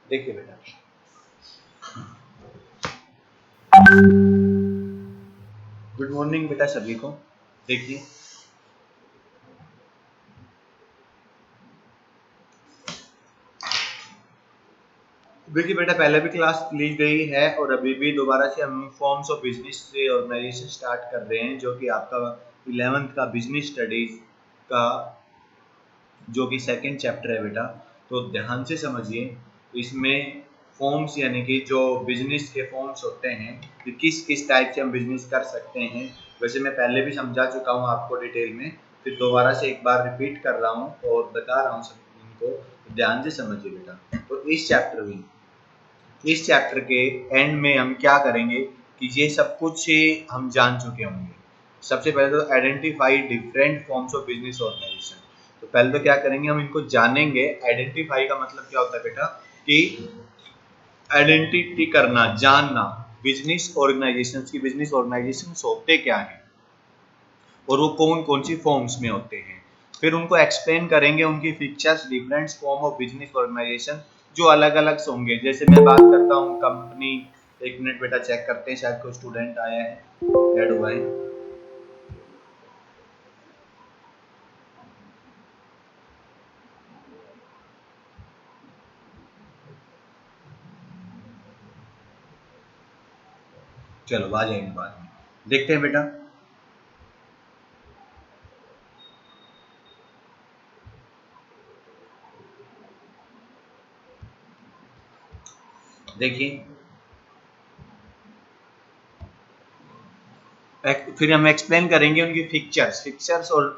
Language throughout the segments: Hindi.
देखिए बेटा, गुड मॉर्निंग बेटा सभी को। देखिए देखिए बेटा, पहले भी क्लास ली गई है और अभी भी दोबारा से हम फॉर्म्स ऑफ बिजनेस से ऑर्गेनाइजेशन स्टार्ट कर रहे हैं, जो कि आपका 11th का बिजनेस स्टडीज का जो कि सेकंड चैप्टर है बेटा। तो ध्यान से समझिए, इसमें फॉर्म्स यानी कि जो बिजनेस के फॉर्म्स होते हैं कि किस किस टाइप से हम बिजनेस कर सकते हैं, वैसे मैं पहले भी समझा चुका हूँ आपको डिटेल में, फिर दोबारा से एक बार रिपीट कर रहा हूँ और बता रहा हूँ सब इनको, तो ध्यान से समझिए बेटा। तो इस चैप्टर के एंड में हम क्या करेंगे कि ये सब कुछ हम जान चुके होंगे। सबसे पहले तो identify different forms of business organisation. तो पहले तो क्या करेंगे, हम इनको जानेंगे। आइडेंटिफाई का मतलब क्या होता है बेटा कि आइडेंटिटी करना, जानना बिजनेस ऑर्गेनाइजेशन की, बिजनेस ऑर्गेनाइजेशन होते क्या है और वो कौन कौन सी फॉर्म्स में होते हैं। फिर उनको एक्सप्लेन करेंगे, उनकी features, different form of business organisation जो अलग अलग होंगे। जैसे मैं बात करता हूँ कंपनी, एक मिनट बेटा चेक करते हैं, शायद कोई स्टूडेंट आया है, ऐड हुआ है। चलो आ जाएंगे बाद में, देखते हैं बेटा। देखिए फिर हम एक्सप्लेन करेंगे उनकी फिक्चर्स और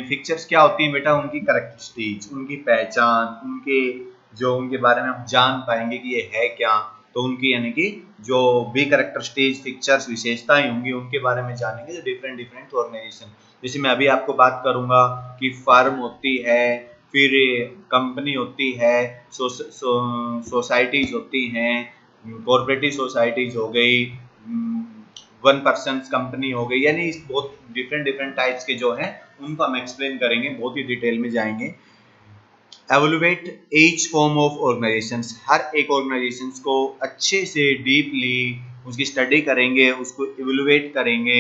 फिक्चर्स क्या होती हैं बेटा, उनकी कैरेक्टरिस्टिक्स, उनकी पहचान, उनके जो उनके बारे में हम जान पाएंगे कि ये है क्या। तो उनकी यानी कि जो भी कैरेक्टरिस्टिक्स, फिक्चर्स, विशेषताएं होंगी उनके बारे में जानेंगे। डिफरेंट डिफरेंट ऑर्गेनाइजेशन, जैसे मैं अभी आपको बात करूंगा कि फर्म होती है, फिर कंपनी होती है, सोसाइटीज होती हैं, कॉर्पोरेटिव सोसाइटीज हो गई, वन पर्सन कंपनी हो गई, यानी बहुत डिफरेंट डिफरेंट टाइप्स के जो हैं उनको हम एक्सप्लेन करेंगे, बहुत ही डिटेल में जाएंगे। एवोल्यूएट ईच फॉर्म ऑफ ऑर्गेनाइजेशन, हर एक ऑर्गेनाइजेशन को अच्छे से डीपली उसकी स्टडी करेंगे, उसको इवेलुएट करेंगे।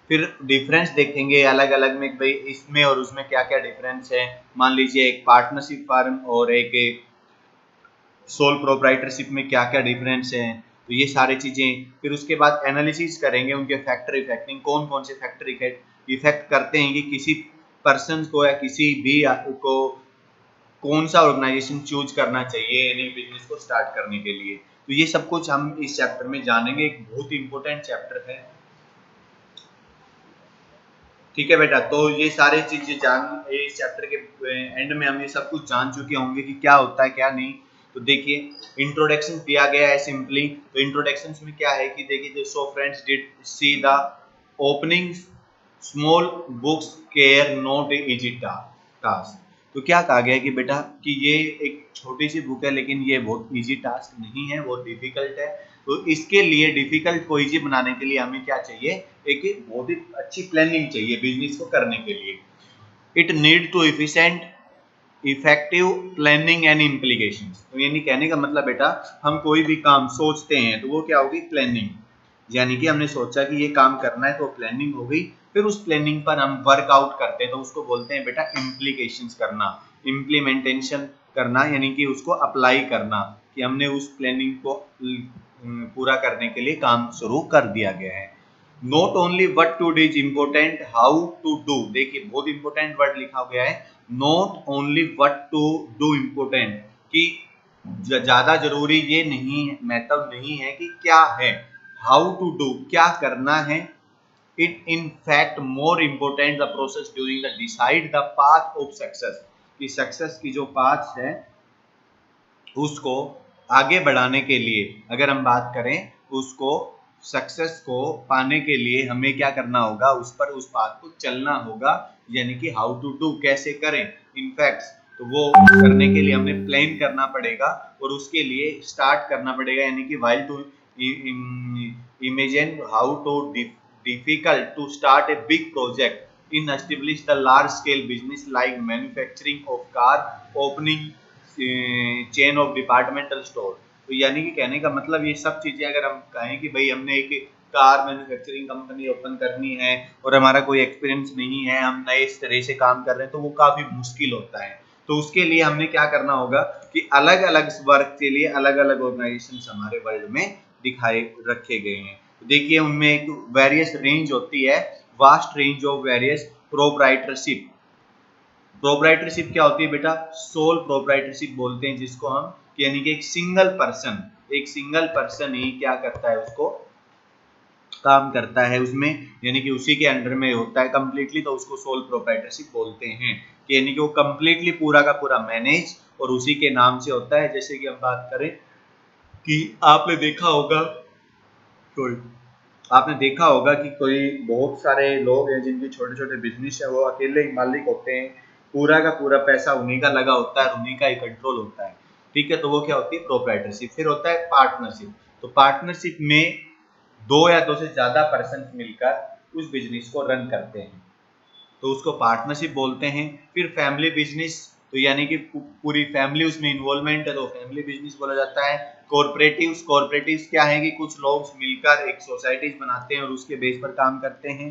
फिर डिफरेंस देखेंगे अलग अलग में, भाई इसमें और उसमें क्या क्या डिफरेंस है। मान लीजिए एक पार्टनरशिप फर्म और एक सोल प्रोप्राइटरशिप में क्या क्या डिफरेंस है, तो ये सारी चीजें। फिर उसके बाद एनालिसिस करेंगे उनके फैक्टर इफेक्टिंग, कौन कौन से फैक्टर इफेक्ट करते हैं कि किसी पर्सन को या किसी भी को कौन सा ऑर्गेनाइजेशन चूज करना चाहिए यानी बिजनेस को स्टार्ट करने के लिए। तो ये सब कुछ हम इस चैप्टर में जानेंगे, एक बहुत ही इंपॉर्टेंट चैप्टर है। ठीक है बेटा, तो ये सारे चीजें जान, इस चैप्टर के एंड में हम ये सब कुछ जान चुके होंगे कि क्या होता है क्या नहीं। तो देखिए इंट्रोडक्शन दिया गया है सिंपली। तो इंट्रोडक्शन में क्या है कि देखिए, so friends did see the opening small books care not easy task. तो क्या कहा गया है कि बेटा कि ये एक छोटी सी बुक है, लेकिन ये बहुत इजी टास्क नहीं है, बहुत डिफिकल्ट है। तो इसके लिए डिफिकल्ट को इजी बनाने के लिए हमें क्या चाहिए, एक बहुत ही अच्छी प्लानिंग चाहिए बिजनेस को करने के लिए। It need to efficient effective planning and implication. तो यानी कहने का मतलब बेटा, हम कोई भी काम सोचते हैं तो वो क्या होगी, प्लानिंग। यानी कि हमने सोचा कि ये काम करना है तो प्लानिंग हो गई, फिर उस प्लानिंग पर हम वर्कआउट करते हैं तो उसको बोलते हैं बेटा इम्प्लीकेशंस करना, इम्प्लीमेंटेशन करना, यानी कि उसको अप्लाई करना, कि हमने उस प्लानिंग को पूरा करने के लिए काम शुरू कर दिया गया है। Not only what to do is important, how to do. देखिए बहुत इंपॉर्टेंट वर्ड लिखा गया है, not only what to do important, कि ज्यादा जरूरी ये नहीं मेथड नहीं है कि क्या है, हाउ टू डू क्या करना है। It in fact more important the process during the decide the path of success, कि सक्सेस की जो पाथ है उसको आगे बढ़ाने के लिए, अगर हम बात करें उसको सक्सेस को पाने के लिए हमें क्या करना होगा, उस पर उस पाथ को चलना होगा। यानी कि हाउ टू डू कैसे करें, इनफैक्ट तो वो करने के लिए हमें प्लान करना पड़ेगा और उसके लिए स्टार्ट करना पड़ेगा। यानी कि while to imagine how to difficult to start a big project in establish the large scale business like manufacturing of car, opening chain of departmental store. तो यानी कि कहने का मतलब ये सब चीजें अगर हम कहें कि भाई हमने एक कार मैन्युफैक्चरिंग कंपनी ओपन करनी है और हमारा कोई एक्सपीरियंस नहीं है, हम नए इस तरह से काम कर रहे हैं, तो वो काफी मुश्किल होता है। तो उसके लिए हमने क्या करना होगा कि अलग अलग वर्क के लिए अलग अलग ऑर्गेनाइजेशन हमारे वर्ल्ड में दिखाए रखे गए हैं। देखिए उनमें एक वेरियस रेंज होती है, vast range of various proprietorship. Proprietorship क्या होती है बेटा? सोल प्रोप्राइटरशिप बोलते हैं जिसको हम, यानी कि एक सिंगल पर्सन ही क्या करता है, उसको काम करता है उसमें, यानी कि उसी के अंडर में होता है कंप्लीटली, तो उसको सोल प्रोप्राइटरशिप बोलते हैं। कि यानी कि वो कंप्लीटली पूरा का पूरा मैनेज और उसी के नाम से होता है। जैसे कि हम बात करें कि आपने देखा होगा कि कोई बहुत सारे लोग हैं जिनके छोटे छोटे बिजनेस है, वो अकेले ही मालिक होते हैं, पूरा का पूरा पैसा उन्हीं का लगा होता है, उन्हीं का ही कंट्रोल होता है। ठीक है, तो वो क्या होती है? प्रोप्राइटरशिप। फिर होता है पार्टनरशिप। तो पार्टनरशिप में दो या दो से ज्यादा पर्सन मिलकर उस बिजनेस को रन करते हैं, तो उसको पार्टनरशिप बोलते हैं। फिर फैमिली बिजनेस, तो यानी कि पूरी फैमिली उसमें इन्वॉल्वमेंट है, तो फैमिली बिजनेस बोला जाता है। कॉर्पोरेटिव्स क्या है कि कुछ लोग मिलकर एक सोसाइटीज बनाते हैं और उसके बेस पर काम करते हैं,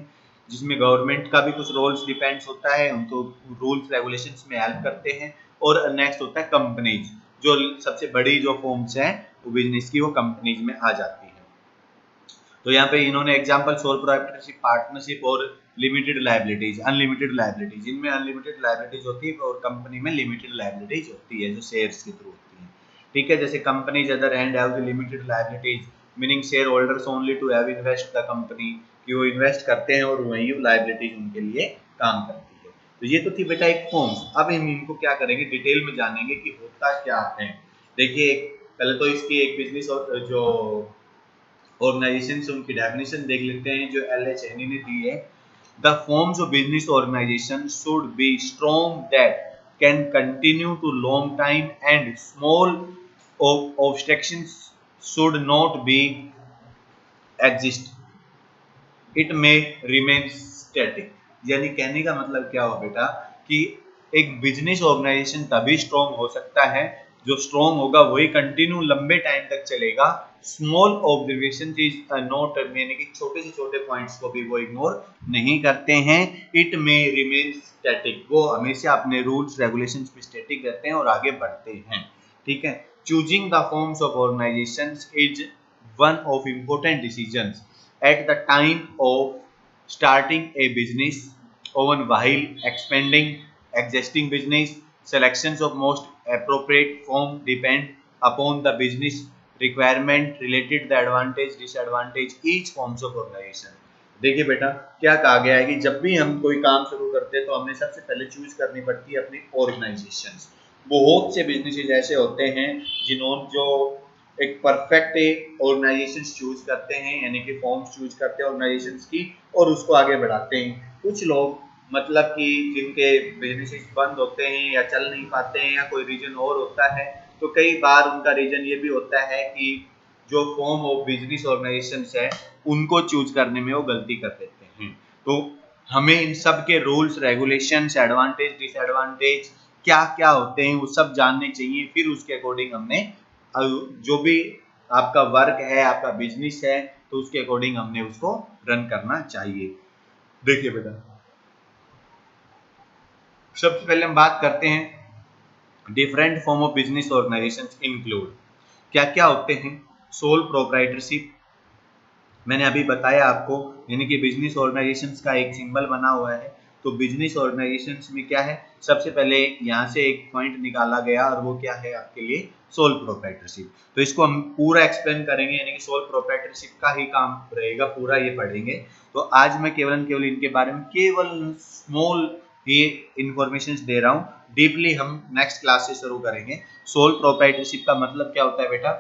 जिसमें गवर्नमेंट का भी कुछ रोल्स डिपेंड्स होता है, उनको रूल्स रेगुलेशंस में हेल्प करते हैं। और नेक्स्ट होता है कंपनीज, जो सबसे बड़ी जो फॉर्म्स हैं वो बिजनेस की, वो कंपनीज में आ जाती है। तो यहाँ पे इन्होंने एग्जांपल सोल प्रोप्राइटरशिप, पार्टनरशिप और लिमिटेड लायबिलिटीज, अनलिमिटेड लायबिलिटीज। इनमें अनलिमिटेड लायबिलिटीज होती है और कंपनी में लिमिटेड लायबिलिटीज होती है जो शेयर्स के थ्रू होती है। ठीक है, जैसे companies other hand have the limited liabilities, meaning share holders only to have invest the company, कि वो इन्वेस्ट करते हैं और वही लायबिलिटीज उनके लिए काम करती है। तो ये तो थी बेटा एक फॉर्म्स। अब हम इनको क्या करेंगे, डिटेल में जानेंगे कि होता क्या है। देखिए पहले तो इसकी एक बिजनेस और जो ऑर्गेनाइजेशन से उनकी डेफिनेशन देख लेते हैं जो LHNE ने दी है। The forms of business organisation should be strong that can continue to long time and small obstructions should not be exist, it may remain static. यानी कहने का मतलब क्या हो बेटा कि एक बिजनेस ऑर्गेनाइजेशन तभी स्ट्रॉन्ग हो सकता है, जो स्ट्रॉन्ग होगा वही कंटिन्यू लंबे टाइम तक चलेगा। स्मॉल ऑब्जर्वेशन इज नॉट, यानी कि छोटे से छोटे पॉइंट्स को भी वो इग्नोर नहीं करते हैं। इट मे रिमेन स्टैटिक, वो हमेशा अपने रूल्स रेगुलेशंस पे स्टैटिक रहते हैं और आगे बढ़ते हैं। ठीक है, choosing the forms of organisations is one of important decisions at the time of starting a business, even while expanding existing business. Selections of most appropriate form depend upon the business requirement related the advantage disadvantage each forms of organization। देखिए बेटा क्या कहा गया है कि जब भी हम कोई काम शुरू करते हैं तो हमें सबसे पहले चूज करनी पड़ती है अपनी ऑर्गेनाइजेशन। बहुत से बिजनेसेस ऐसे होते हैं जिन्होंने जो एक परफेक्ट ऑर्गेनाइजेशन चूज करते हैं, यानी कि फॉर्म्स चूज करते हैं ऑर्गेनाइजेशन की और उसको आगे बढ़ाते हैं। कुछ लोग मतलब कि जिनके बिजनेसेस बंद होते हैं या चल नहीं पाते हैं या कोई रीजन और होता है, तो कई बार उनका रीजन ये भी होता है कि जो फॉर्म ऑफ बिजनेस ऑर्गेनाइजेशन है उनको चूज करने में वो गलती कर देते हैं। तो हमें इन सब के रूल्स रेगुलेशंस, एडवांटेज डिसएडवांटेज क्या क्या होते हैं वो सब जानने चाहिए। फिर उसके अकॉर्डिंग हमने जो भी आपका वर्क है, आपका बिजनेस है, तो उसके अकॉर्डिंग हमने उसको रन करना चाहिए। देखिए बेटा सबसे पहले हम बात करते हैं different form of business organisation include, क्या क्या होते हैं। सोल प्रोप्राइटरशिप मैंने अभी बताया आपको, यानी कि बिजनेस ऑर्गेनाइजेशंस का एक सिंबल बना हुआ है। तो बिजनेस ऑर्गेनाइजेशंस में क्या है, सबसे पहले यहाँ से एक पॉइंट निकाला गया और वो क्या है आपके लिए, सोल प्रोप्राइटरशिप। तो इसको हम पूरा एक्सप्लेन करेंगे, यानी कि सोल प्रोप्राइटरशिप का ही काम रहेगा, पूरा ये पढ़ेंगे। तो आज मैं केवल इनके बारे में केवल स्मॉल ये इंफॉर्मेशन दे रहा हूँ, डीपली हम नेक्स्ट क्लास से शुरू करेंगे। सोल प्रोप्राइटरशिप का मतलब क्या होता है बेटा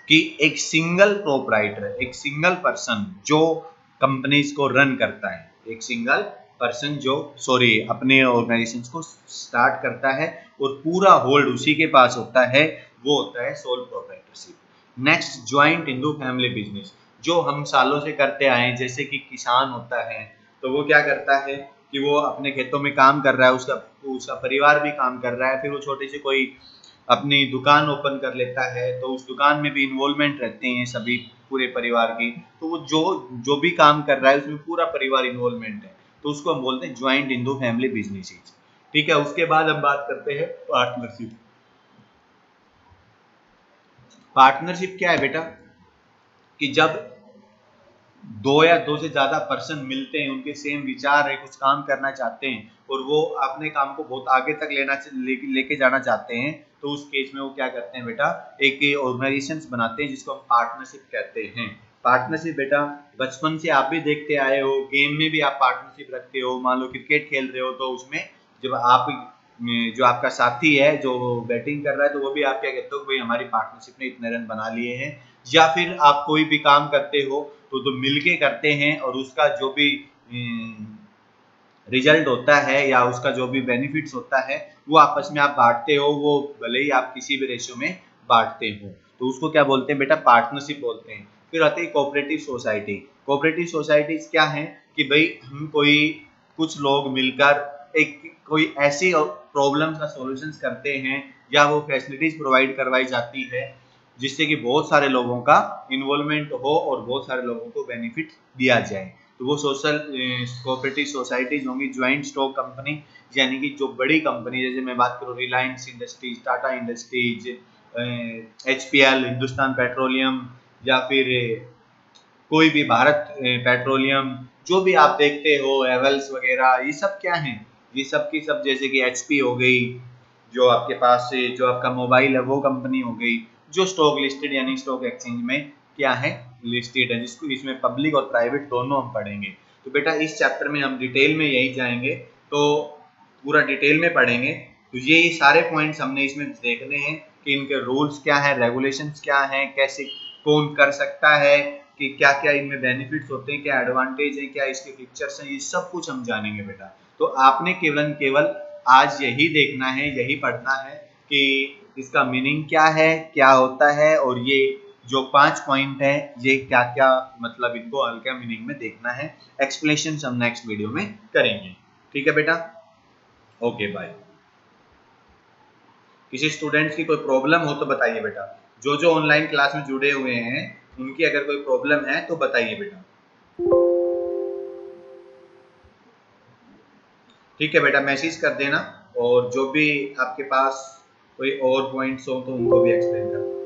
कि एक सिंगल प्रोप्राइटर, एक सिंगल पर्सन जो कंपनीज को रन करता है, एक सिंगल पर्सन जो अपने ऑर्गेनाइजेशन को स्टार्ट करता है और पूरा होल्ड उसी के पास होता है, वो होता है sole proprietorship. Next, joint Hindu family business, जो हम सालों से करते आए हैं। जैसे कि किसान होता है तो वो क्या करता है कि वो अपने खेतों में काम कर रहा है, उसका उसका परिवार भी काम कर रहा है, फिर वो छोटी सी कोई अपनी दुकान ओपन कर लेता है, तो उस दुकान में भी इन्वॉल्वमेंट रहते हैं सभी पूरे परिवार की, तो वो जो जो भी काम कर रहा है उसमें पूरा परिवार इन्वॉल्वमेंट है, तो उसको हम बोलते हैं ज्वाइंट इंडो फैमिली बिजनेसेस। ठीक है, उसके बाद हम बात करते हैं पार्टनरशिप। पार्टनरशिप क्या है बेटा, कि जब दो या दो से ज्यादा पर्सन मिलते हैं, उनके सेम विचार है, कुछ काम करना चाहते हैं और वो अपने काम को बहुत आगे तक लेके जाना चाहते हैं, तो उस केस में वो क्या करते हैं बेटा, एक ऑर्गेनाइजेशन बनाते हैं जिसको हम पार्टनरशिप कहते हैं। पार्टनरशिप बेटा बचपन से आप भी देखते आए हो, गेम में भी आप पार्टनरशिप रखते हो, मान लो क्रिकेट खेल रहे हो तो उसमें जब आप जो आपका साथी है जो बैटिंग कर रहा है, तो वो भी आप क्या कहते हो, भाई हमारी पार्टनरशिप ने इतने रन बना लिए हैं। या फिर आप कोई भी काम करते हो तो मिलके करते हैं और उसका जो भी रिजल्ट होता है या उसका जो भी बेनिफिट्स होता है वो आपस में आप बांटते हो, वो भले ही आप किसी भी रेशियो में बांटते हो, तो उसको क्या बोलते हैं बेटा, पार्टनरशिप बोलते हैं। फिर आती है कोऑपरेटिव सोसाइटी। कोऑपरेटिव सोसाइटीज क्या है कि भाई हम कोई कुछ लोग मिलकर एक कोई ऐसी प्रॉब्लम का सॉल्यूशन करते हैं या वो फैसिलिटीज प्रोवाइड करवाई जाती है जिससे कि बहुत सारे लोगों का इन्वॉल्वमेंट हो और बहुत सारे लोगों को बेनिफिट दिया जाए, तो वो सोशल कोऑपरेटिव सोसाइटीज होंगी। ज्वाइंट स्टॉक कंपनी यानी कि जो बड़ी कंपनी, जैसे मैं बात करूँ Reliance industries, Tata industries, HPL Hindustan petroleum, या फिर कोई भी भारत पेट्रोलियम, जो भी आप देखते हो एवल्स वगैरह, ये सब क्या है, ये सब की सब, जैसे कि HP हो गई, जो आपके पास से जो आपका मोबाइल है वो कंपनी हो गई, जो स्टॉक लिस्टेड यानी स्टॉक एक्सचेंज में क्या है, लिस्टेड है, जिसको इसमें पब्लिक और प्राइवेट दोनों हम पढ़ेंगे। तो बेटा इस चैप्टर में हम डिटेल में यही जाएंगे, तो पूरा डिटेल में पढ़ेंगे, तो ये सारे पॉइंट्स हमने इसमें देखने हैं कि इनके रूल्स क्या है, रेगुलेशंस क्या है, कैसे कौन कर सकता है, कि क्या क्या इनमें बेनिफिट्स होते हैं, क्या एडवांटेज है, क्या इसके फीचर्स हैं, ये सब कुछ हम जानेंगे बेटा। तो आपने केवल केवल आज यही देखना है, यही पढ़ना है कि इसका मीनिंग क्या है, क्या होता है, और ये जो 5 पॉइंट है ये क्या क्या मतलब इनको हल्का मीनिंग में देखना है। एक्सप्लेनेशन हम नेक्स्ट वीडियो में करेंगे। ठीक है बेटा, ओके बाय। किसी स्टूडेंट्स की कोई प्रॉब्लम हो तो बताइए बेटा, जो जो ऑनलाइन क्लास में जुड़े हुए हैं उनकी अगर कोई प्रॉब्लम है तो बताइए बेटा। ठीक है बेटा, मैसेज कर देना, और जो भी आपके पास कोई और पॉइंट्स हो तो उनको भी एक्सप्लेन कर देना।